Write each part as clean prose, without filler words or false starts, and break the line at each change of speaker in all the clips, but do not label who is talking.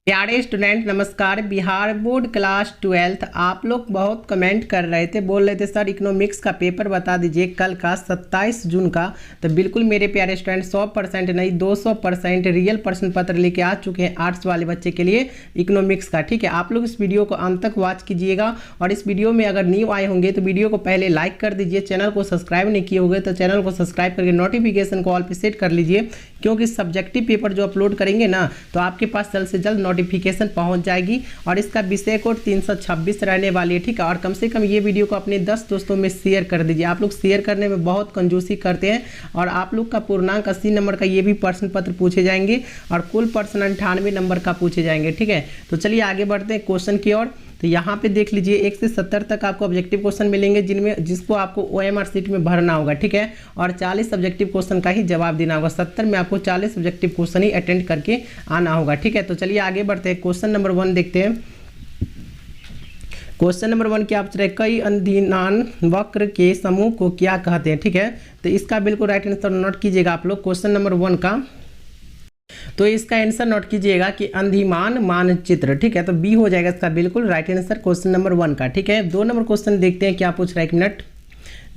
प्यारे स्टूडेंट नमस्कार। Bihar board class 12 आप लोग बहुत कमेंट कर रहे थे, बोल रहे थे सर इकोनॉमिक्स का पेपर बता दीजिए कल का 27 जून का। तो बिल्कुल मेरे प्यारे स्टूडेंट 100% नहीं 200% रियल प्रश्न पत्र लेके आ चुके हैं आर्ट्स वाले बच्चे के लिए इकोनॉमिक्स का। ठीक है, आप लोग इस वीडियो को अंत तक वॉच कीजिएगा और इस वीडियो में अगर न्यू आए होंगे तो वीडियो को पहले लाइक कर दीजिए। चैनल को सब्सक्राइब नहीं किए होंगे तो चैनल को सब्सक्राइब करके नोटिफिकेशन को ऑल पे सेट कर लीजिए, क्योंकि सब्जेक्टिव पेपर जो अपलोड करेंगे ना तो आपके पास जल्द से जल्द नोटिफिकेशन पहुंच जाएगी। और इसका विषय कोड 326 रहने वाली है। ठीक है, और कम से कम ये वीडियो को अपने 10 दोस्तों में शेयर कर दीजिए। आप लोग शेयर करने में बहुत कंजूसी करते हैं और आप लोग का पूर्णांक 80 नंबर का ये भी प्रश्न पत्र पूछे जाएंगे और कुल प्रश्न 98 नंबर का पूछे जाएंगे। ठीक है, तो चलिए आगे बढ़ते हैं क्वेश्चन की ओर। तो यहाँ पे देख लीजिए 1 से 70 तक आपको ऑब्जेक्टिव क्वेश्चन मिलेंगे जिसको आपको OMR शीट में भरना होगा। ठीक है, और 40 ऑब्जेक्टिव क्वेश्चन का ही जवाब देना होगा। 70 में आपको 40 ऑब्जेक्टिव क्वेश्चन ही अटेंड करके आना होगा। ठीक है, तो चलिए आगे बढ़ते हैं। क्वेश्चन नंबर 1 देखते हैं। क्वेश्चन नंबर 1 क्या पूछ रहे हैं, कई अंधीनान वक्र के समूह को क्या कहते हैं। ठीक है, तो इसका बिल्कुल राइट आंसर नोट कीजिएगा आप लोग क्वेश्चन नंबर 1 का। तो इसका आंसर नोट कीजिएगा कि अंधिमान मानचित्र। ठीक है, तो बी हो जाएगा इसका बिल्कुल राइट आंसर क्वेश्चन नंबर 1 का। ठीक है, 2 नंबर क्वेश्चन देखते हैं क्या पूछ रहा है, 1 मिनट।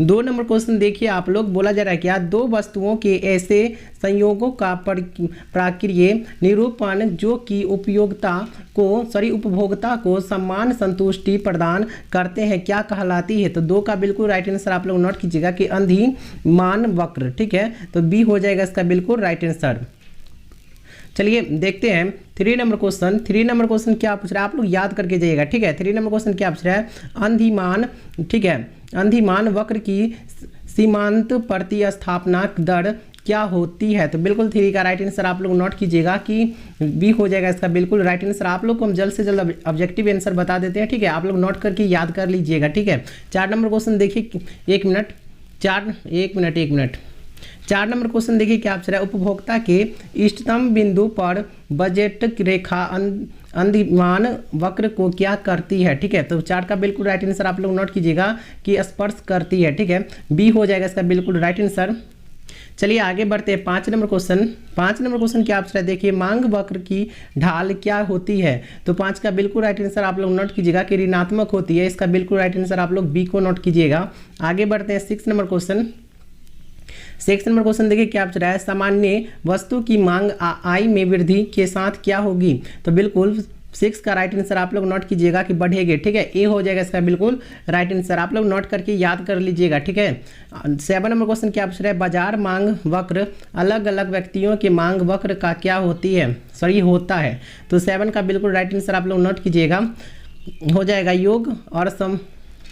2 नंबर क्वेश्चन देखिए आप लोग, बोला जा रहा है क्या, 2 वस्तुओं के ऐसे संयोगों का प्राक्रिय निरूपण जो कि उपभोक्ता को समान संतुष्टि प्रदान करते हैं क्या कहलाती है। तो 2 का बिल्कुल राइट आंसर आप लोग नोट कीजिएगा कि अंधिमान वक्र। ठीक है, तो बी हो जाएगा इसका बिल्कुल राइट आंसर। चलिए देखते हैं 3 नंबर क्वेश्चन। 3 नंबर क्वेश्चन क्या पूछ रहा है, आप लोग याद करके जाइएगा। ठीक है, 3 नंबर क्वेश्चन क्या पूछ रहा है, अंधिमान। ठीक है, अंधिमान वक्र की सीमांत प्रतिस्थापना दर क्या होती है। तो बिल्कुल 3 का राइट आंसर आप लोग नोट कीजिएगा कि बी हो जाएगा इसका बिल्कुल राइट आंसर। आप लोग को हम जल्द से जल्द ऑब्जेक्टिव आंसर बता देते हैं। ठीक है, आप लोग नोट करके याद कर लीजिएगा। ठीक है, 4 नंबर क्वेश्चन देखिए, 1 मिनट। 4 नंबर क्वेश्चन देखिए क्या पूछ रहा है, उपभोक्ता के इष्टतम बिंदु पर बजट रेखा अंधिमान वक्र को क्या करती है। ठीक है, तो 4 का बिल्कुल राइट आंसर आप लोग नोट कीजिएगा कि स्पर्श करती है। ठीक है, बी हो जाएगा इसका बिल्कुल राइट आंसर। चलिए आगे बढ़ते हैं 5 नंबर क्वेश्चन। 5 नंबर क्वेश्चन क्या पूछ रहा है, देखिए मांग वक्र की ढाल क्या होती है। तो 5 का बिल्कुल राइट आंसर आप लोग नोट कीजिएगा कि ऋणात्मक होती है। इसका बिल्कुल राइट आंसर आप लोग बी को नोट कीजिएगा। आगे बढ़ते हैं 6 नंबर क्वेश्चन। 6 नंबर क्वेश्चन देखिए क्या पूछ रहा है, सामान्य वस्तु की मांग आय में वृद्धि के साथ क्या होगी। तो बिल्कुल 6 का राइट आंसर आप लोग नोट कीजिएगा कि बढ़ेगी। ठीक है, ए हो जाएगा इसका बिल्कुल राइट आंसर। आप लोग नोट करके याद कर लीजिएगा। ठीक है, 7 नंबर क्वेश्चन क्या पूछ रहा है, बाजार मांग वक्र अलग अलग व्यक्तियों के मांग वक्र का क्या होता है। तो 7 का बिल्कुल राइट आंसर आप लोग नोट कीजिएगा, हो जाएगा योग और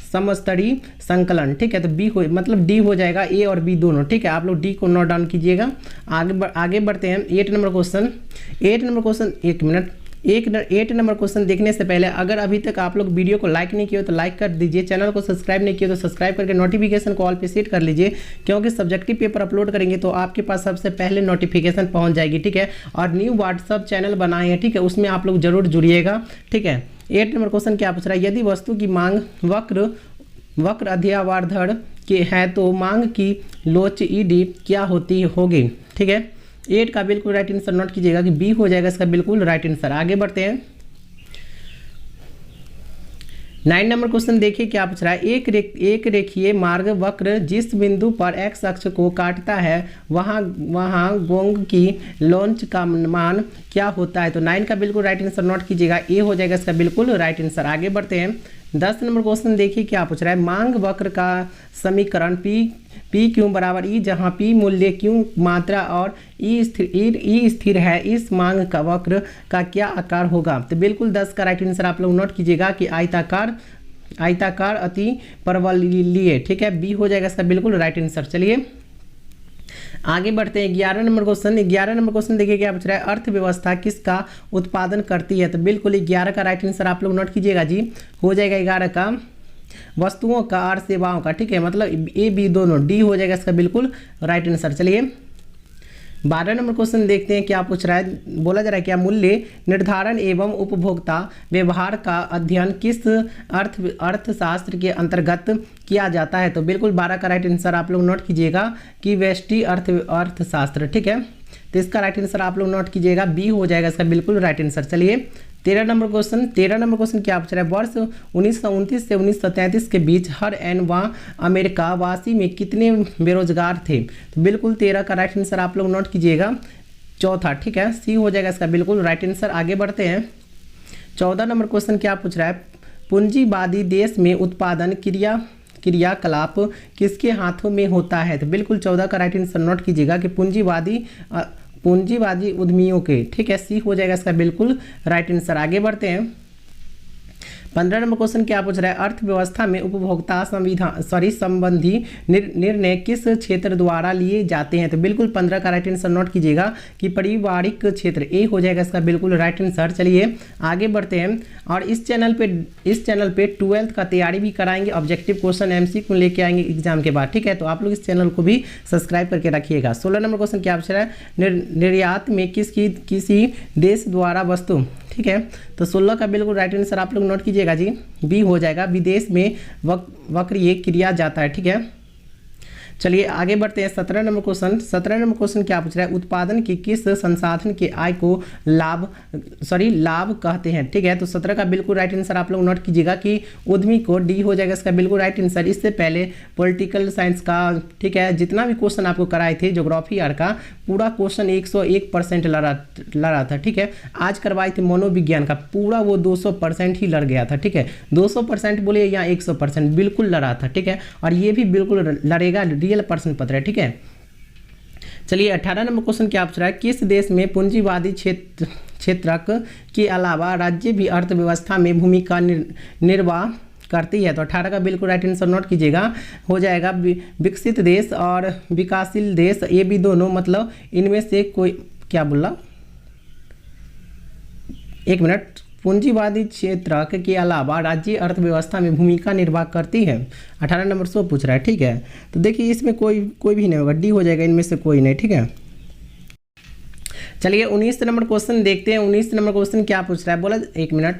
समस्तरीय संकलन। ठीक है, तो बी हो मतलब डी हो जाएगा, ए और बी दोनों। ठीक है, आप लोग डी को नोट डाउन कीजिएगा। आगे बढ़ते हैं 8 number question. 8 number question 1 minute. 8 number question देखने से पहले अगर अभी तक आप लोग वीडियो को लाइक नहीं किए तो लाइक कर दीजिए, चैनल को सब्सक्राइब नहीं किए तो सब्सक्राइब करके नोटिफिकेशन को ऑल पे सेट कर लीजिए, क्योंकि सब्जेक्टिव पेपर अपलोड करेंगे तो आपके पास सबसे पहले नोटिफिकेशन पहुंच जाएगी। ठीक है, और न्यू व्हाट्सअप चैनल बनाए हैं, ठीक है, उसमें आप लोग जरूर जुड़िएगा। ठीक है, 8 नंबर क्वेश्चन क्या पूछ रहा है, यदि वस्तु की मांग वक्र अध्यावार्धर के है तो मांग की लोच ईडी क्या होगी। ठीक है, 8 का बिल्कुल राइट आंसर नोट कीजिएगा कि बी हो जाएगा इसका बिल्कुल राइट आंसर। आगे बढ़ते हैं 9 नंबर क्वेश्चन देखिए क्या पूछ रहा है, एक रेखीय मार्ग वक्र जिस बिंदु पर एक्स अक्ष को काटता है वहाँ गोंग की लॉन्च का मान क्या होता है। तो 9 का बिल्कुल राइट आंसर नोट कीजिएगा, ए हो जाएगा इसका बिल्कुल राइट आंसर। आगे बढ़ते हैं 10 नंबर क्वेश्चन देखिए क्या पूछ रहा है, मांग वक्र का समीकरण पी क्यू बराबर ई, जहाँ पी मूल्य क्यू मात्रा और ई स्थिर है, इस मांग का वक्र का क्या आकार होगा। तो बिल्कुल 10 का राइट आंसर आप लोग नोट कीजिएगा कि आयताकार अति परवलयीय। ठीक है, बी हो जाएगा इसका बिल्कुल राइट आंसर। चलिए आगे बढ़ते हैं 11 नंबर क्वेश्चन। 11 नंबर क्वेश्चन देखिए क्या पूछ रहा है, अर्थव्यवस्था किसका उत्पादन करती है। तो बिल्कुल 11 का राइट आंसर आप लोग नोट कीजिएगा जी, हो जाएगा 11 का वस्तुओं का और सेवाओं का। ठीक है, मतलब ए बी दोनों, डी हो जाएगा इसका बिल्कुल राइट आंसर। चलिए 12 नंबर क्वेश्चन देखते हैं क्या पूछ रहा है, बोला जा रहा है क्या, मूल्य निर्धारण एवं उपभोक्ता व्यवहार का अध्ययन किस अर्थशास्त्र के अंतर्गत किया जाता है। तो बिल्कुल 12 का राइट आंसर आप लोग नोट कीजिएगा कि व्यष्टि अर्थशास्त्र। ठीक है, तो इसका राइट आंसर आप लोग नोट कीजिएगा, बी हो जाएगा इसका बिल्कुल राइट आंसर। चलिए 13 नंबर क्वेश्चन क्या पूछ रहा है, वर्ष 1929 से 1933 के बीच हर एनवा अमेरिका वासी में कितने बेरोजगार थे। तो बिल्कुल 13 का राइट आंसर आप लोग नोट कीजिएगा, चौथा, ठीक है, सी हो जाएगा इसका बिल्कुल राइट आंसर। आगे बढ़ते हैं। 14 नंबर क्वेश्चन क्या पूछ रहा है, पूंजीवादी देश में उत्पादन क्रियाकलाप किसके हाथों में होता है। तो बिल्कुल 14 का राइट आंसर नोट कीजिएगा कि पूंजीवादी उद्यमियों के, ठीक है, सी हो जाएगा इसका बिल्कुल राइट आंसर। आगे बढ़ते हैं। 15 नंबर क्वेश्चन क्या पूछ रहा है, अर्थव्यवस्था में उपभोक्ता संबंधी निर्णय किस क्षेत्र द्वारा लिए जाते हैं। तो बिल्कुल 15 का राइट आंसर नोट कीजिएगा कि पारिवारिक क्षेत्र, ए हो जाएगा इसका बिल्कुल राइट आंसर। चलिए आगे बढ़ते हैं। और इस चैनल पे 12th का तैयारी भी कराएंगे, ऑब्जेक्टिव क्वेश्चन MCQ लेके आएंगे एग्जाम के बाद, ठीक है। तो आप लोग इस चैनल को भी सब्सक्राइब करके रखिएगा। 16 नंबर क्वेश्चन क्या पूछ रहा है, निर्यात में किसी देश द्वारा वस्तु, ठीक है। तो 16 का बिल्कुल राइट आंसर आप लोग नोट कीजिएगा जी, बी हो जाएगा, विदेश में वक्र किया जाता है, ठीक है। चलिए आगे बढ़ते हैं। 17 नंबर क्वेश्चन क्या पूछ रहा है, उत्पादन के किस संसाधन के आय को लाभ कहते हैं, ठीक है। तो 17 का बिल्कुल राइट आंसर आप लोग नोट कीजिएगा कि उद्यमी को, डी हो जाएगा इसका बिल्कुल राइट आंसर। इससे पहले पॉलिटिकल साइंस का, ठीक है, जितना भी क्वेश्चन आपको कराए थे ज्योग्राफी आर का, पूरा क्वेश्चन 101% लड़ा था, ठीक है। आज करवाए थे मनोविज्ञान का, पूरा वो 200% ही लड़ गया था, ठीक है। 200% बोले या 100% बिल्कुल लड़ा था, ठीक है। और ये भी बिल्कुल लड़ेगा, रियल प्रश्न पत्र है, ठीक है। चलिए 18 नंबर क्वेश्चन क्या पूछ रहा है, किस देश में पूंजीवादी क्षेत्रक के अलावा राज्य भी अर्थव्यवस्था में भूमिका निर्वाह करती है। तो 18 का बिल्कुल राइट आंसर नोट कीजिएगा, हो जाएगा विकसित देश और विकासशील देश, ये भी दोनों, मतलब इनमें से कोई, क्या बोला, एक मिनट, पूंजीवादी क्षेत्र के अलावा राज्य अर्थव्यवस्था में भूमिका निर्वाह करती है। 18 नंबर 100 पूछ रहा है, ठीक है। तो देखिए इसमें कोई भी नहीं होगा, डी हो जाएगा, इनमें से कोई नहीं, ठीक है। चलिए 19 नंबर क्वेश्चन देखते हैं। 19 नंबर क्वेश्चन क्या पूछ रहा है, बोला, एक मिनट,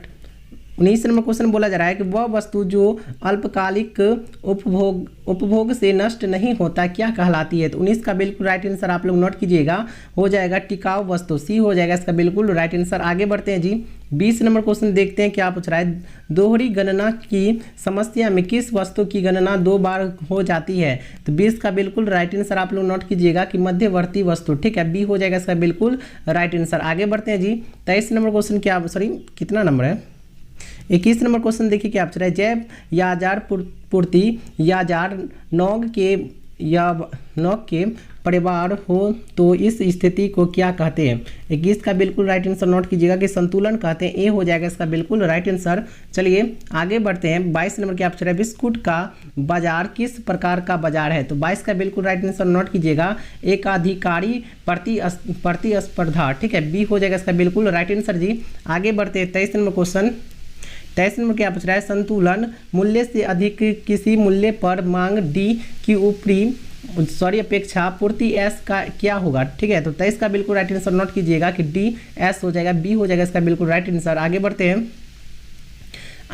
19 नंबर क्वेश्चन बोला जा रहा है कि वह वस्तु जो अल्पकालिक उपभोग से नष्ट नहीं होता क्या कहलाती है। तो 19 का बिल्कुल राइट आंसर आप लोग नोट कीजिएगा, हो जाएगा टिकाऊ वस्तु, सी हो जाएगा इसका बिल्कुल राइट आंसर। आगे बढ़ते हैं जी। 20 नंबर क्वेश्चन देखते हैं क्या पूछ रहा है, दोहरी गणना की समस्या में किस वस्तु की गणना 2 बार हो जाती है। तो 20 का बिल्कुल राइट आंसर आप लोग नोट कीजिएगा कि मध्यवर्ती वस्तु, ठीक है, बी हो जाएगा इसका बिल्कुल राइट आंसर। आगे बढ़ते हैं जी। 23 नंबर क्वेश्चन क्या, कितना नंबर है, 21 नंबर क्वेश्चन देखिए क्या पूछ रहा है, जैव याजार पूर्ति याजार नौग के परिवार हो तो इस स्थिति को क्या कहते हैं। 21 का बिल्कुल राइट आंसर नोट कीजिएगा कि संतुलन कहते हैं, ए हो जाएगा इसका बिल्कुल राइट आंसर। चलिए आगे बढ़ते हैं। 22 नंबर क्या पूछ रहा है, बिस्कुट का बाजार किस प्रकार का बाजार है। तो 22 का बिल्कुल राइट आंसर नोट कीजिएगा, एकाधिकारी प्रतिस्पर्धा, ठीक है, बी हो जाएगा इसका बिल्कुल राइट आंसर जी। आगे बढ़ते हैं। 23 नंबर क्वेश्चन, 23 नंबर क्या पूछ रहा है, संतुलन मूल्य से अधिक किसी मूल्य पर मांग डी की अपेक्षा पूर्ति एस का क्या होगा, ठीक है। तो 23 का बिल्कुल राइट आंसर नोट कीजिएगा कि डी एस हो जाएगा, बी हो जाएगा इसका बिल्कुल राइट आंसर। आगे बढ़ते हैं।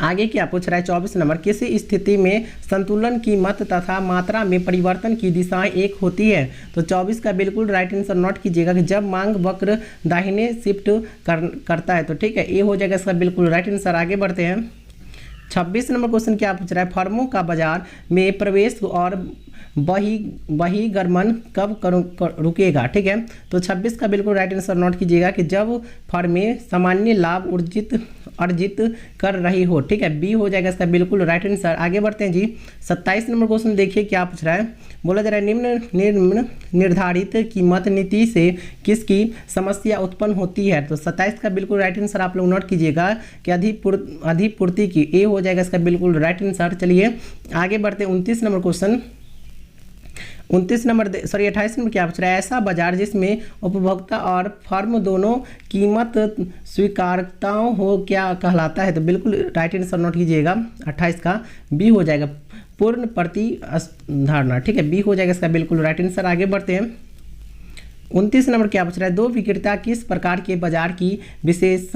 आगे क्या पूछ रहा है, 24 नंबर, किसी स्थिति में संतुलन की मत तथा मात्रा में परिवर्तन की दिशाएं एक होती है। तो 24 का बिल्कुल राइट आंसर नोट कीजिएगा कि जब मांग वक्र दाहिने शिफ्ट करता है, तो ठीक है, ए हो जाएगा इसका बिल्कुल राइट आंसर। आगे बढ़ते हैं। 26 नंबर क्वेश्चन क्या पूछ रहा है, फर्मों का बाजार में प्रवेश और बहिर्गमन कब रुकेगा, ठीक है। तो 26 का बिल्कुल राइट आंसर नोट कीजिएगा कि जब फर्में सामान्य लाभ अर्जित कर रही हो, ठीक है, बी हो जाएगा इसका बिल्कुल राइट आंसर। आगे बढ़ते हैं जी। 27 नंबर क्वेश्चन देखिए क्या पूछ रहा है, बोला जा रहा है निम्न निर्धारित कीमत नीति से किसकी समस्या उत्पन्न होती है। तो 27 का बिल्कुल राइट आंसर आप लोग नोट कीजिएगा कि अधिपूर्ति की, ए हो जाएगा इसका बिल्कुल राइट आंसर। चलिए आगे बढ़ते हैं। 29 नंबर क्वेश्चन, 28 नंबर क्या पूछ रहा है, ऐसा बाजार जिसमें उपभोक्ता और फर्म दोनों कीमत स्वीकारताओं हो क्या कहलाता है। तो बिल्कुल राइट आंसर नोट कीजिएगा, 28 का बी हो जाएगा, पूर्ण प्रतिधारणा, ठीक है, बी हो जाएगा इसका बिल्कुल राइट आंसर। आगे बढ़ते हैं। 29 नंबर क्या पूछ रहा है, दो विक्रेता किस प्रकार के बाजार की विशेष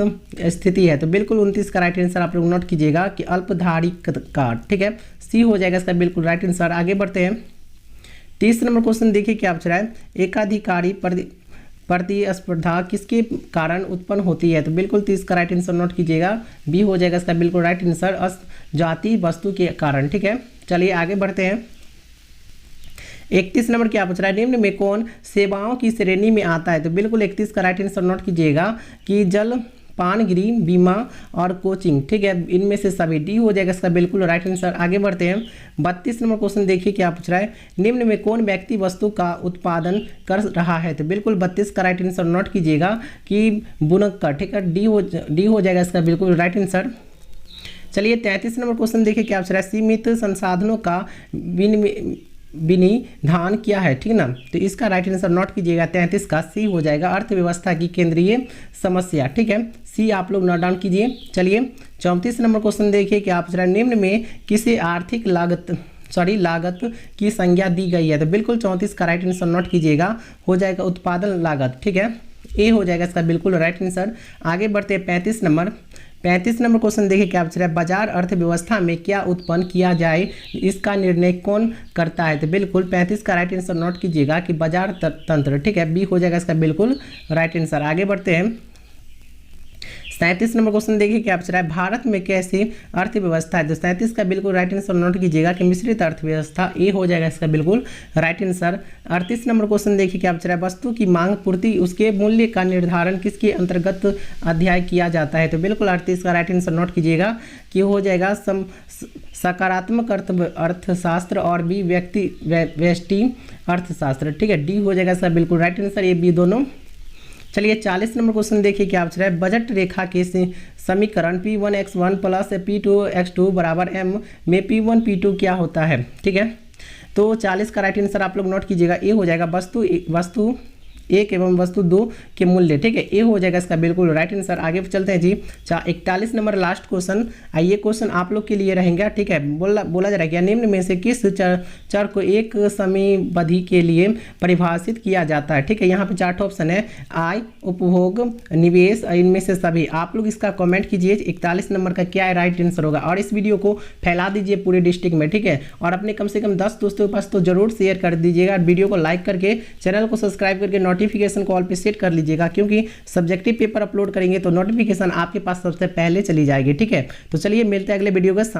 स्थिति है। तो बिल्कुल 29 का राइट आंसर आप लोग नोट कीजिएगा कि अल्पधारिक कार्ड, ठीक है, सी हो जाएगा इसका बिल्कुल राइट आंसर। आगे बढ़ते हैं। 30 नंबर क्वेश्चन देखिए क्या पूछ रहा है, एकाधिकारी प्रतिस्पर्धा किसके कारण उत्पन्न होती है? तो बिल्कुल 30 का राइट आंसर नोट कीजिएगा, बी हो जाएगा इसका बिल्कुल राइट आंसर, जाति वस्तु के कारण। ठीक है, चलिए आगे बढ़ते हैं। 31 नंबर क्या पूछ रहा है, निम्न में कौन सेवाओं की श्रेणी में आता है? तो बिल्कुल 31 का राइट आंसर नोट कीजिएगा कि जल पानगिरी, बीमा और कोचिंग। ठीक है, इनमें से सभी, डी हो जाएगा इसका बिल्कुल राइट आंसर। आगे बढ़ते हैं। 32 नंबर क्वेश्चन देखिए क्या पूछ रहा है, निम्न में कौन व्यक्ति वस्तु का उत्पादन कर रहा है? तो बिल्कुल 32 का राइट आंसर नोट कीजिएगा कि बुनकर। ठीक है, डी हो जाएगा इसका बिल्कुल राइट आंसर। चलिए 33 नंबर क्वेश्चन देखिए क्या पूछ रहा है, सीमित संसाधनों का विनिधान क्या है? ठीक ना, तो इसका राइट आंसर नोट कीजिएगा 33 का, सी हो जाएगा अर्थव्यवस्था की केंद्रीय समस्या। ठीक है, सी आप लोग नोट डाउन कीजिए। चलिए 34 नंबर क्वेश्चन देखिए क्या पूछ रहा है, निम्न में किसी आर्थिक लागत की संज्ञा दी गई है? तो बिल्कुल 34 का राइट आंसर नोट कीजिएगा, हो जाएगा उत्पादन लागत। ठीक है, ए हो जाएगा इसका बिल्कुल राइट आंसर। आगे बढ़ते हैं 35 नंबर क्वेश्चन देखिए क्या पूछ रहा है, बाजार अर्थव्यवस्था में क्या उत्पन्न किया जाए इसका निर्णय कौन करता है? तो बिल्कुल 35 का राइट आंसर नोट कीजिएगा कि बाजार तंत्र। ठीक है, बी हो जाएगा इसका बिल्कुल राइट आंसर। आगे बढ़ते हैं। 37 नंबर क्वेश्चन देखिए क्या पूछ रहा है, भारत में कैसी अर्थव्यवस्था है? तो 37 का बिल्कुल राइट आंसर नोट कीजिएगा कि मिश्रित अर्थव्यवस्था, ए हो जाएगा इसका बिल्कुल राइट आंसर। 38 नंबर क्वेश्चन देखिए क्या पूछ रहा है, वस्तु की मांग पूर्ति उसके मूल्य का निर्धारण किसके अंतर्गत अध्याय किया जाता है? तो बिल्कुल 38 का राइट आंसर नोट कीजिएगा कि हो जाएगा सकारात्मक अर्थशास्त्र और बी व्यष्टि अर्थशास्त्र। ठीक है, डी हो जाएगा इसका बिल्कुल राइट आंसर, ये बी दोनों। चलिए 40 नंबर क्वेश्चन देखिए क्या पूछ रहा है, बजट रेखा के समीकरण P1x1 प्लस P2x2 बराबर m में P1 P2 क्या होता है? ठीक है, तो 40 का राइट आंसर आप लोग नोट कीजिएगा, ए हो जाएगा वस्तु एक एवं वस्तु दो के मूल्य। ठीक है, ए हो जाएगा इसका बिल्कुल राइट आंसर। आगे चलते हैं जी। 41 नंबर लास्ट क्वेश्चन, आइए क्वेश्चन आप लोग के लिए रहेंगे। ठीक है, बोला जा रहा है क्या, निम्न में से किस चर को एक समयावधि के लिए परिभाषित किया जाता है? ठीक है, यहाँ पे 4 ऑप्शन है, आय, उपभोग, निवेश, इनमें से सभी। आप लोग इसका कमेंट कीजिए 41 नंबर का क्या राइट आंसर होगा, और इस वीडियो को फैला दीजिए पूरे डिस्ट्रिक्ट में। ठीक है, और अपने कम से कम 10 दोस्तों के पास तो जरूर शेयर कर दीजिएगा। वीडियो को लाइक करके चैनल को सब्सक्राइब करके नोटिफिकेशन कॉल पे सेट कर लीजिएगा, क्योंकि सब्जेक्टिव पेपर अपलोड करेंगे तो नोटिफिकेशन आपके पास सबसे पहले चली जाएगी। ठीक है, तो चलिए मिलते हैं अगले वीडियो के साथ।